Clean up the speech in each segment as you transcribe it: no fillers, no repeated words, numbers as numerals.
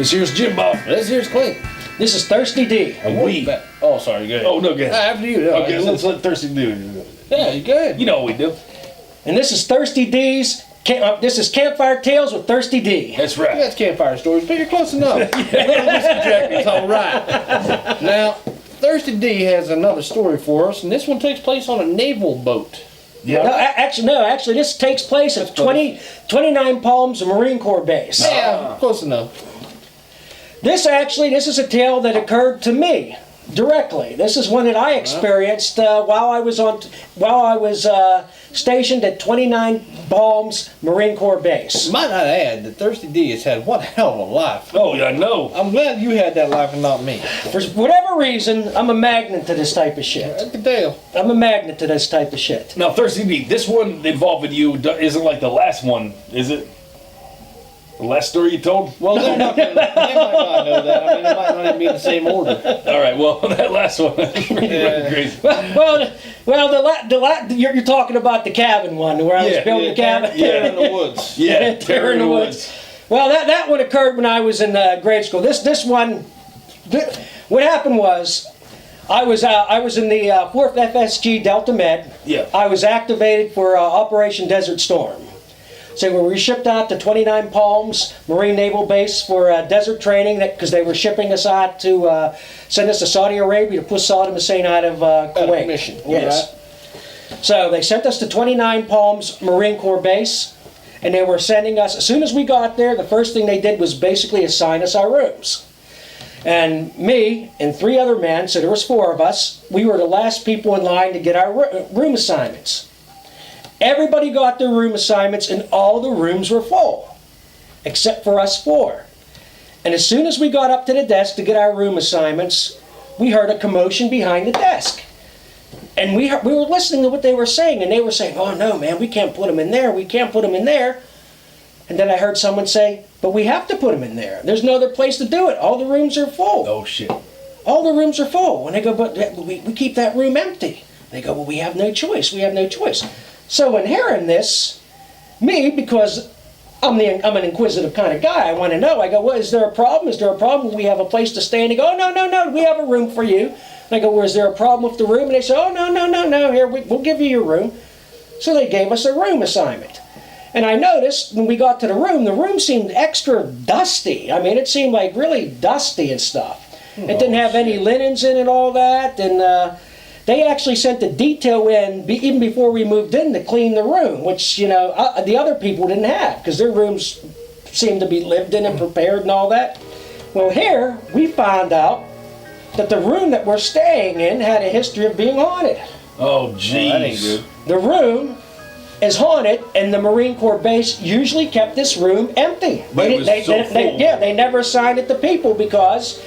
This here's Jim Bob. This here's Clint. This is Thirsty D. And we. Oh, sorry, go ahead. Oh, no, go ahead. After you. No, Okay, let's let Thirsty do it. Yeah, you good. You know what we do. And this is Thirsty D's. This is Campfire Tales with Thirsty D. That's right. That's Campfire Stories, but you're close enough. Little whiskey jacket's all right. Now, Thirsty D has another story for us, and this one takes place on a naval boat. Yeah. No, actually, this takes place at 29 Palms Marine Corps Base. Yeah, close enough. This is a tale that occurred to me directly. This is one that I experienced while I was stationed at 29 Palms Marine Corps Base. Might not add that Thirsty D has had one hell of a life. Oh, yeah, I know. I'm glad you had that life and not me. For whatever reason, I'm a magnet to this type of shit. I can tell. I'm a magnet to this type of shit. Now, Thirsty D, this one involving you isn't like the last one, is it? The last story you told? Well, they might not know that. I mean, it might not even be in the same order. All right, well, that last one is pretty crazy. You're talking about the cabin one, where I was building the cabin? Yeah, in the woods. Yeah, Terror in the Woods. Well, that one occurred when I was in grade school. What happened was, I was in the 4th FSG Delta Med. Yeah. I was activated for Operation Desert Storm. So we were shipped out to 29 Palms Marine Naval Base for desert training because they were shipping us out to send us to Saudi Arabia to push Saddam Hussein out of Kuwait. Mission. Yes. Right. So they sent us to 29 Palms Marine Corps Base, and they were sending us, as soon as we got there, the first thing they did was basically assign us our rooms. And me and 3 other men, so there was 4 of us, we were the last people in line to get our room assignments. Everybody got their room assignments and all the rooms were full, except for us 4. And as soon as we got up to the desk to get our room assignments, we heard a commotion behind the desk. And we were listening to what they were saying, and they were saying, "Oh no, man, we can't put them in there, we can't put them in there." And then I heard someone say, "But we have to put them in there. There's no other place to do it. All the rooms are full." Oh, shit. All the rooms are full. And they go, "But we keep that room empty." They go, "Well, we have no choice, we have no choice." So in hearing this, me, because I'm an inquisitive kind of guy, I want to know. I go, "Well, is there a problem? Is there a problem? We have a place to stay." And they go, "Oh, no, we have a room for you." And I go, "Well, is there a problem with the room?" And they say, "Oh, no, here, we'll give you your room." So they gave us a room assignment. And I noticed when we got to the room seemed extra dusty. I mean, it seemed like really dusty and stuff. It didn't have any linens in it, all that, and they actually sent the detail in even before we moved in to clean the room, which, the other people didn't have, because their rooms seemed to be lived in and prepared and all that. Well, here we found out that the room that we're staying in had a history of being haunted. Oh, jeez. That ain't good. The room is haunted, and the Marine Corps base usually kept this room empty. But it was so full. They never assigned it to people because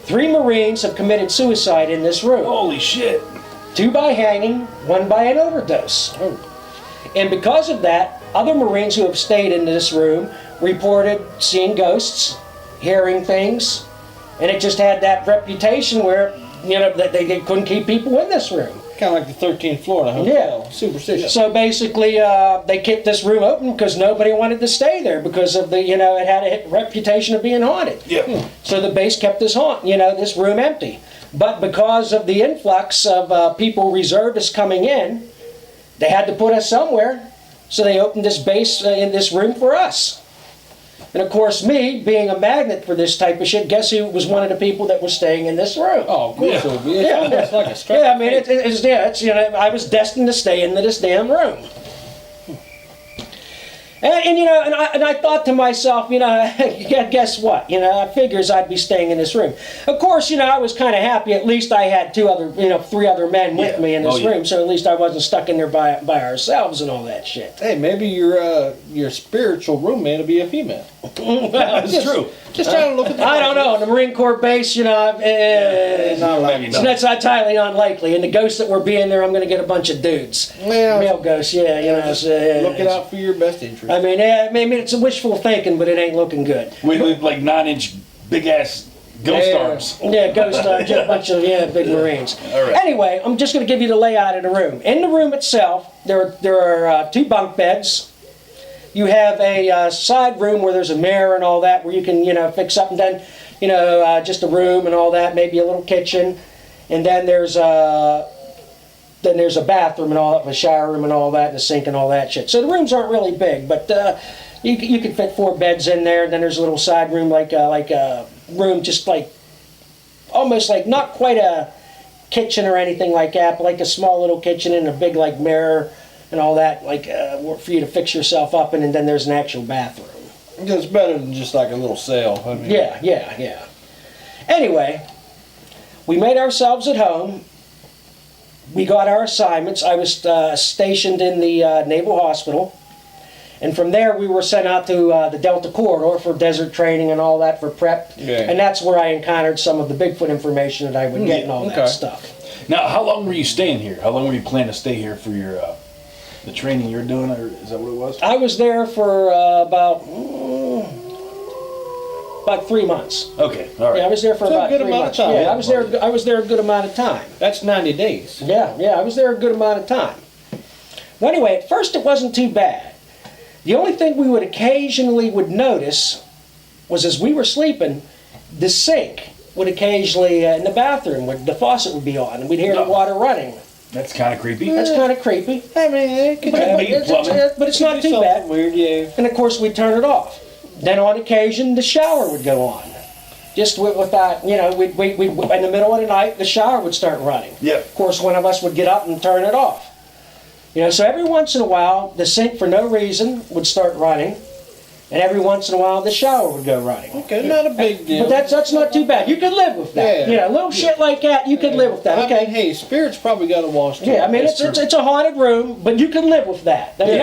3 Marines have committed suicide in this room. Holy shit. 2 by hanging, 1 by an overdose. And because of that, other Marines who have stayed in this room reported seeing ghosts, hearing things, and it just had that reputation where, that they couldn't keep people in this room. Kind of like the 13th floor in a hotel. Yeah. Superstitious. So basically, they kept this room open because nobody wanted to stay there because of the, it had a reputation of being haunted. Yeah. So the base kept this this room empty. But because of the influx of people, reservists coming in, they had to put us somewhere. So they opened this base in this room for us. And of course, me, being a magnet for this type of shit, guess who was one of the people that was staying in this room? Oh, of course Yeah. it would be. It's almost like a strike. Yeah, I mean, I was destined to stay into this damn room. And I thought to myself, guess what? I figures I'd be staying in this room. Of course, I was kind of happy. At least I had 3 other men with me in this room, so at least I wasn't stuck in there by ourselves and all that shit. Hey, maybe your spiritual roommate will be a female. That's true. Just trying to look at the I don't know. In the Marine Corps base, not likely. that's highly unlikely. And the ghosts that were being there, I'm going to get a bunch of dudes. Well, Male ghosts, look it out for your best interest. I mean, it's a wishful thinking, but it ain't looking good. We live like 9-inch big ass ghost arms. Yeah, ghost arms, a bunch of big Marines. All right. Anyway, I'm just going to give you the layout of the room. In the room itself, there are 2 bunk beds. You have a side room where there's a mirror and all that, where you can, fix up, and then, just a room and all that, maybe a little kitchen, and then there's a bathroom and all that, a shower room and all that, and a sink and all that shit. So the rooms aren't really big, but you can fit 4 beds in there, and then there's a little side room, like a room, just like almost like not quite a kitchen or anything like that, but like a small little kitchen and a big like mirror and all that, like for you to fix yourself up in, and then there's an actual bathroom. It's better than just like a little cell. I mean. Yeah. Anyway, we made ourselves at home. We got our assignments. I was stationed in the Naval Hospital. And from there, we were sent out to the Delta Corridor for desert training and all that for prep. Yeah. And that's where I encountered some of the Bigfoot information that I would get and all that stuff. Now, how long were you staying here? How long were you planning to stay here for your the training you're doing, or is that what it was? I was there for about 3 months. Okay, all right. Yeah, I was there for about 3 months. Time. Yeah, I was there a good amount of time. That's 90 days. Yeah, I was there a good amount of time. Well, anyway, at first it wasn't too bad. The only thing we would occasionally notice was as we were sleeping, the sink would occasionally, in the bathroom, the faucet would be on, and we'd hear the water running. That's kind of creepy. That's kind of creepy. I mean, it could But it's not too bad. Weird, yeah. And of course, we'd turn it off. Then on occasion, the shower would go on. Just with that, we'd in the middle of the night, the shower would start running. Yeah. Of course, one of us would get up and turn it off. So every once in a while, the sink for no reason would start running, and every once in a while, the shower would go running. Okay, not a big deal. But that's not too bad. You could live with that. Yeah. Little shit like that, you could live with that. I Okay. mean, hey, spirits probably got to wash too. Yeah, I mean, it's a haunted room, but you can live with that. I mean,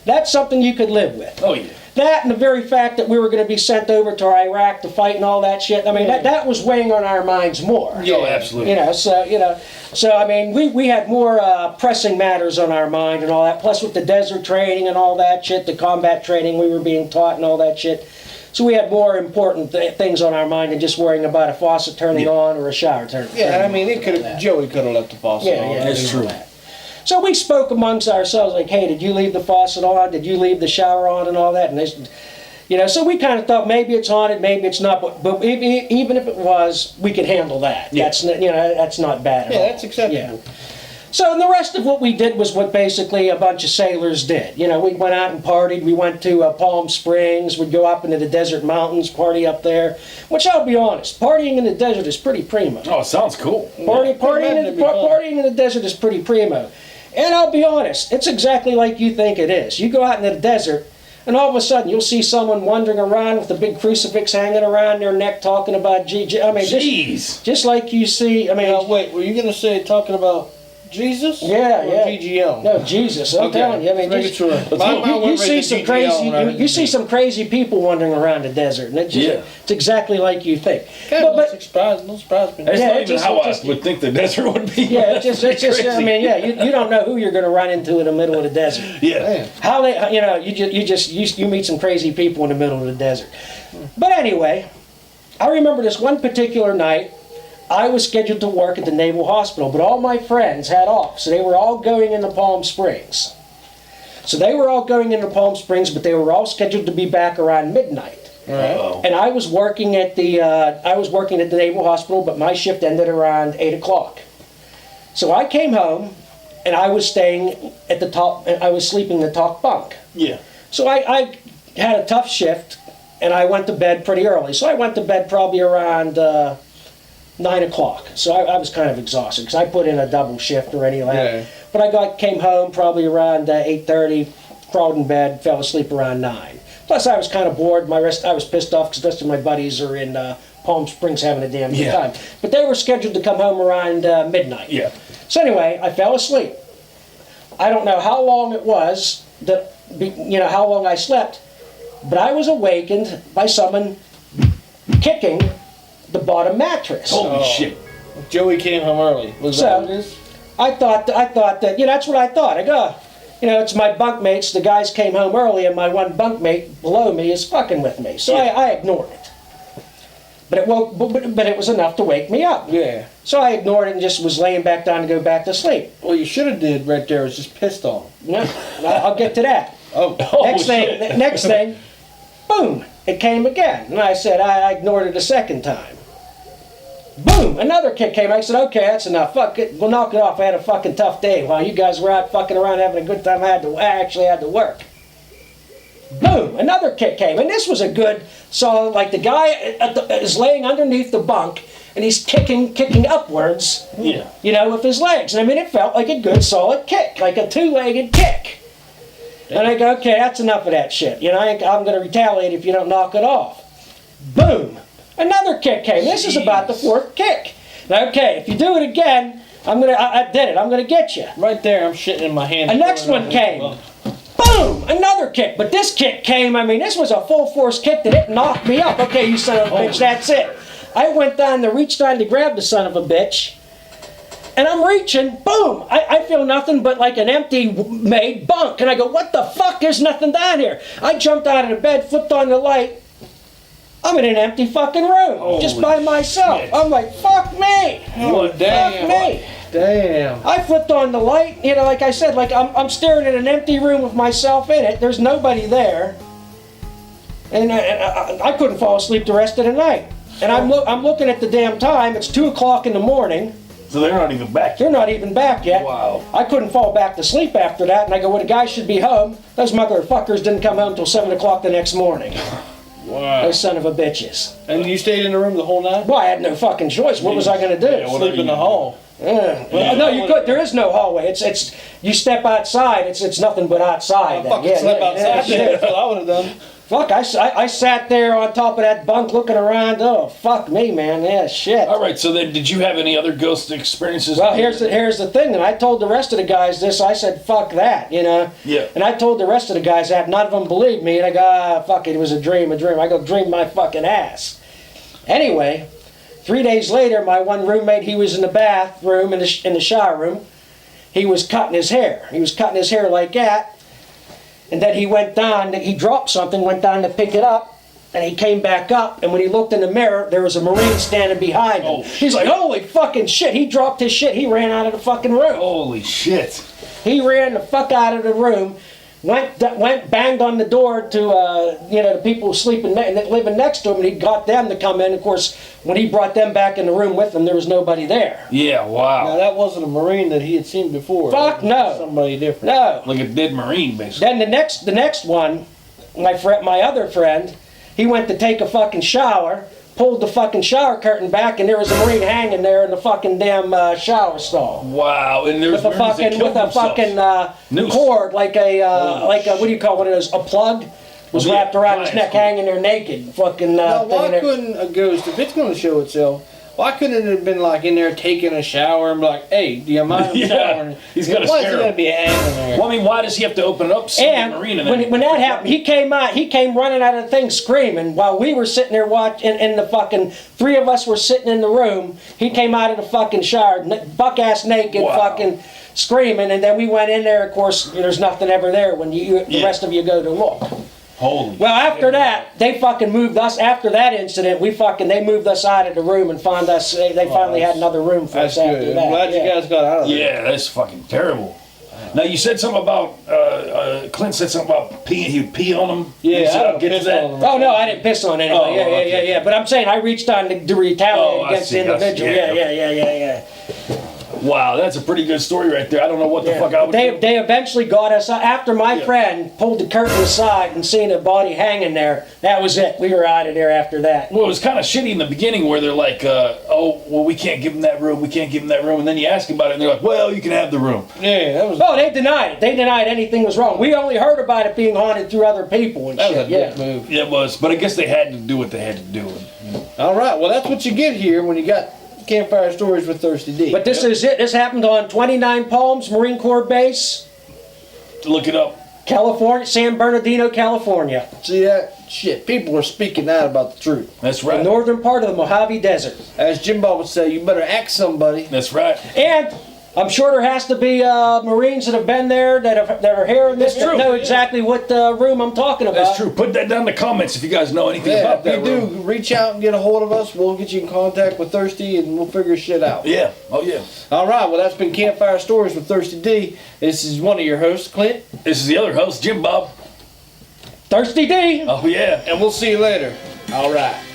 that's something you could live with. Oh, yeah. That and the very fact that we were going to be sent over to Iraq to fight and all that shit. I mean, that was weighing on our minds more. Yeah, absolutely. So I mean, we had more pressing matters on our mind and all that. Plus, with the desert training and all that shit, the combat training we were being taught and all that shit. So we had more important things on our mind than just worrying about a faucet turning on or a shower turning. Yeah, I mean, Joey could have left the faucet on. Yeah, that's true. So we spoke amongst ourselves like, hey, did you leave the faucet on? Did you leave the shower on and all that? And they, so we kind of thought maybe it's haunted, maybe it's not. But even if it was, we could handle that. Yeah. That's not bad at all. Yeah, that's acceptable. Yeah. So the rest of what we did was what basically a bunch of sailors did. We went out and partied. We went to Palm Springs. We'd go up into the desert mountains, party up there. Which I'll be honest, partying in the desert is pretty primo. Oh, it sounds cool. Partying in the desert is pretty primo. And I'll be honest, it's exactly like you think it is. You go out in the desert, and all of a sudden you'll see someone wandering around with a big crucifix hanging around their neck talking about just like you see. I mean, wait, were you going to say talking about Jesus? Yeah, or yeah. GGL? No, Jesus. I'm telling you. I mean, you see some crazy people wandering around the desert, and it's exactly like you think. Don't surprise me. That's not even how I would think the desert would be. Yeah, it's just. I mean, you don't know who you're going to run into in the middle of the desert. Yeah. How they, you meet some crazy people in the middle of the desert. But anyway, I remember this one particular night. I was scheduled to work at the Naval Hospital, but all my friends had off, so they were all going into Palm Springs. But they were all scheduled to be back around midnight. Uh-oh. And I was working at the Naval Hospital, but my shift ended around 8 o'clock. So I came home, and I was staying at the top. I was sleeping in the top bunk. Yeah. So I had a tough shift, and I went to bed pretty early. So I went to bed probably around 9 o'clock. So I was kind of exhausted because I put in a double shift or any of that. Yeah. But I came home probably around 8:30, crawled in bed, fell asleep around 9. Plus I was kind of bored. I was pissed off because the rest of my buddies are in Palm Springs having a damn good time. But they were scheduled to come home around midnight. Yeah. So anyway, I fell asleep. I don't know how long it was how long I slept, but I was awakened by someone kicking the bottom mattress. Holy shit. Joey came home early. Was that what it is? I thought that, that's what I thought. I go, it's my bunkmates. The guys came home early, and my one bunkmate below me is fucking with me. So I ignored it. But it was enough to wake me up. Yeah. So I ignored it and just was laying back down to go back to sleep. Well, you should have did right there was just pissed on. No, I'll get to that. Oh. Next thing, boom, it came again. And I said, I ignored it a second time. Boom, another kick came. I said, okay, that's enough. Fuck it, we'll knock it off. I had a fucking tough day. While you guys were out fucking around having a good time, I actually had to work. Boom, another kick came. And this was a good, so like the guy is laying underneath the bunk, and he's kicking upwards, Yeah. you know, with his legs. And I mean, it felt like a good solid kick, like a two-legged kick. And I go, okay, that's enough of that shit. You know, I'm going to retaliate if you don't knock it off. Boom, another kick came. This is about the fourth kick. Okay, if you do it again, I did it. I'm going to get you. Right there, I'm shitting in my hand. The next one came. Boom! Another kick. But this kick came, I mean, this was a full force kick that it knocked me up. Okay, you son of a bitch, that's it. I went down to reach down to grab the son of a bitch. And I'm reaching, boom! I feel nothing but like an empty made bunk. And I go, what the fuck? There's nothing down here. I jumped out of the bed, flipped on the light. I'm in an empty fucking room, just by myself. Shit. I'm like, fuck me! What? Fuck me! Damn. I flipped on the light, you know, like I said, like I'm staring at an empty room with myself in it. There's nobody there. And I couldn't fall asleep the rest of the night. And I'm looking at the damn time. It's 2 o'clock in the morning. So they're not even back. They're not even back yet. Wow. I couldn't fall back to sleep after that. And I go, well, the guys should be home. Those motherfuckers didn't come home until 7 o'clock the next morning. Wow. Those son of a bitches. And you stayed in the room the whole night? Well, I had no fucking choice. What was I going to do? Yeah, well, Sleep in the hall. Yeah. Well, no, you could. There is no hallway. It's you step outside. It's nothing but outside. I then. fucking slept outside. shit. That's what I would have done. Fuck, I sat there on top of that bunk looking around. Oh, fuck me, man. Yeah, shit. All right. So then, did you have any other ghost experiences? Well, here's the thing. And I told the rest of the guys this. I said, fuck that, you know. Yeah. And I told the rest of the guys that. None of them believed me. And I go, fuck it. It was a dream. I go, dream my fucking ass. Anyway, 3 days later, my one roommate, he was in the bathroom, in the shower room. He was cutting his hair. He was cutting his hair like that. And then he went down, he dropped something, went down to pick it up, and he came back up, and when he looked in the mirror, there was a Marine standing behind him. Oh, He's like, holy fucking shit. He dropped his shit. He ran out of the fucking room. Holy shit. He ran the fuck out of the room, went banged on the door to the people sleeping living next to him, and he got them to come in. Of course, when he brought them back in the room with him, there was nobody there. Yeah. Wow. Now, that wasn't a Marine that he had seen before. Fuck That was no. Somebody different. No. Like a dead Marine, basically. Then the next one, my other friend, he went to take a fucking shower, pulled the fucking shower curtain back, and there was a Marine hanging there in the fucking damn shower stall. Wow. And there's With a fucking Noose. cord, like a what do you call one of those? A plug was Yeah, wrapped around his nice. neck, hanging there naked. Fucking. Now, thing why there. couldn't a ghost, if it's going to show itself, why couldn't it have been like in there taking a shower and be like, hey, do you mind Yeah, showering? he's gotta Why is scare he going him. to be hanging there? Well, I mean, why does he have to open it up? So the And Marine and when that happened, he came running out of the thing screaming while we were sitting there watching. In the fucking 3 of us were sitting in the room. He came out of the fucking shower, buck ass naked, Wow. fucking screaming. And then we went in there. Of course, there's nothing ever there when the Yeah. rest of you go to look. Holy. Well, after that, they fucking moved us. After that incident, they moved us out of the room and found us. They finally had another room for That's us after good. that. I'm glad yeah. you guys got out of there. Yeah, that's fucking terrible. Now you said something about Clint said something about peeing. He would pee on him. Yeah, You said, I don't get to piss that. on him. Oh no, I didn't piss on anybody. Oh, yeah, okay. yeah. But I'm saying I reached on to retaliate Oh, I against see, the I see. individual. Yeah. Yeah. Wow, that's a pretty good story right there. I don't know what the fuck I would do. They eventually got us after my friend pulled the curtain aside and seen a body hanging there. That was it. We were out of there after that. Well, it was kind of shitty in the beginning where they're like, oh, well, we can't give him that room. We can't give him that room. And then you ask about it and they're like, well, you can have the room. Yeah, that was, Oh, they denied it. They denied anything was wrong. We only heard about it being haunted through other people and that was shit. a Yeah. dick move. Yeah, it was. But I guess they had to do what they had to do. All right, well, that's what you get here when you got Campfire Stories with Thirsty D. But this is it. This happened on 29 Palms Marine Corps Base, Look it up. California, San Bernardino, California. See that? Shit, people are speaking out about the truth. That's The right. northern part of the Mojave Desert. As Jim Bob would say, you better ask somebody. That's right. And I'm sure there has to be Marines that have been there that are hearing this That's that true. know exactly what room I'm talking about. That's true. Put that down in the comments if you guys know anything Yeah, about if that you do, room. reach out and get a hold of us. We'll get you in contact with Thirsty and we'll figure shit out. Yeah. Oh, yeah. All right, well, that's been Campfire Stories with Thirsty D. This is one of your hosts, Clint. This is the other host, Jim Bob. Thirsty D. Oh yeah. And we'll see you later. All right.